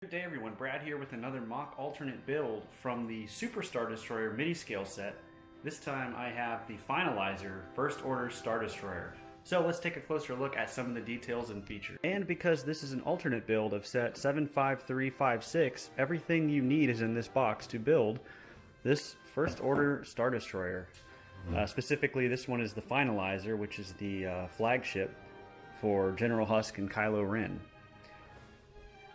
Good day everyone, Brad here with another mock alternate build from the Super Star Destroyer mini scale set. This time I have the Finalizer First Order Star Destroyer. So let's take a closer look at some of the details and features. And because this is an alternate build of set 75356, everything you need is in this box to build this First Order Star Destroyer. Specifically, this one is the Finalizer, which is the flagship for General Husk and Kylo Ren.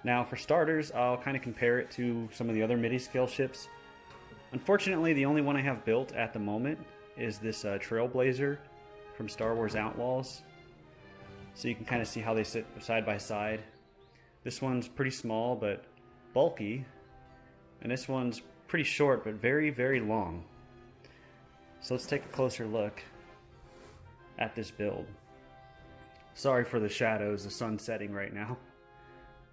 Now for starters, I'll kind of compare it to some of the other midi-scale ships. Unfortunately, the only one I have built at the moment is this Trailblazer from Star Wars Outlaws. So you can kind of see how they sit side by side. This one's pretty small but bulky, and this one's pretty short but very, very long. So let's take a closer look at this build. Sorry for the shadows, the sun's setting right now.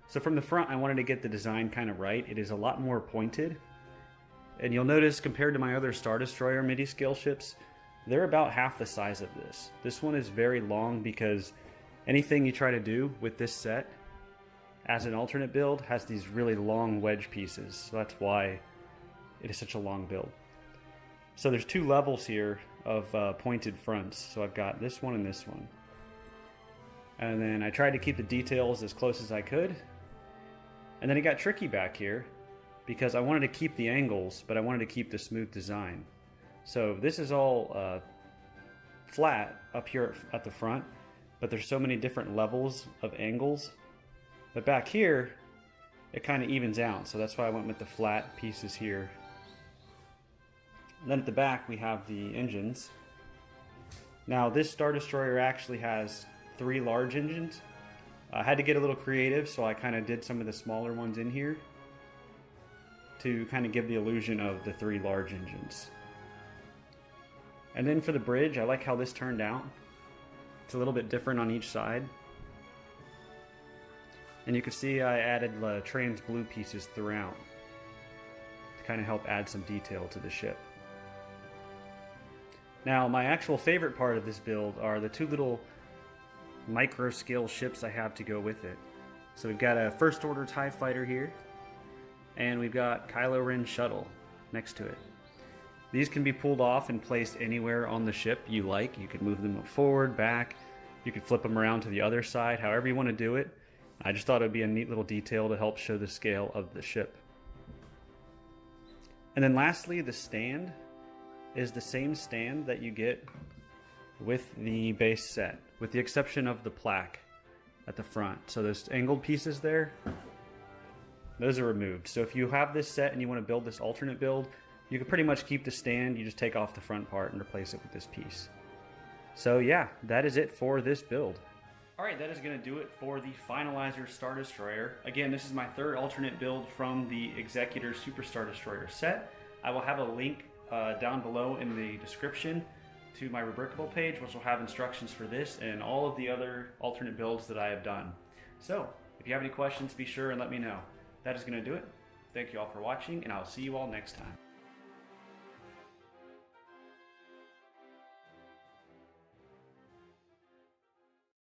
So from the front, I wanted to get the design kind of right. It is a lot more pointed. And you'll notice compared to my other Star Destroyer midi-scale ships, they're about half the size of this. This one is very long because anything you try to do with this set as an alternate build has these really long wedge pieces. So that's why it is such a long build. So there's two levels here of pointed fronts. So I've got this one and this one. And then I tried to keep the details as close as I could. And then it got tricky back here because I wanted to keep the angles, but I wanted to keep the smooth design. So this is all flat up here at the front, but there's so many different levels of angles. But back here, it kind of evens out. So that's why I went with the flat pieces here. And then at the back, we have the engines. Now this Star Destroyer actually has 3 large engines. I had to get a little creative, so I kind of did some of the smaller ones in here to kind of give the illusion of the 3 large engines. And then for the bridge, I like how this turned out. It's a little bit different on each side. And you can see I added trans blue pieces throughout to kind of help add some detail to the ship. Now, my actual favorite part of this build are the 2 little micro scale ships I have to go with it. So we've got a First Order TIE Fighter here, and we've got Kylo Ren shuttle next to it. These can be pulled off and placed anywhere on the ship you like. You could move them forward, back, you could flip them around to the other side, however you want to do it. I just thought it would be a neat little detail to help show the scale of the ship. And then lastly, the stand is the same stand that you get with the base set, with the exception of the plaque at the front. So those angled pieces there, those are removed. So if you have this set and you want to build this alternate build, you can pretty much keep the stand. You just take off the front part and replace it with this piece. So yeah, that is it for this build. Alright, that is going to do it for the Finalizer Star Destroyer. Again, this is my 3rd alternate build from the Executor Super Star Destroyer set. I will have a link down below in the description to my Rubricable page, which will have instructions for this and all of the other alternate builds that I have done. So, if you have any questions, be sure and let me know. That is going to do it. Thank you all for watching, and I'll see you all next time.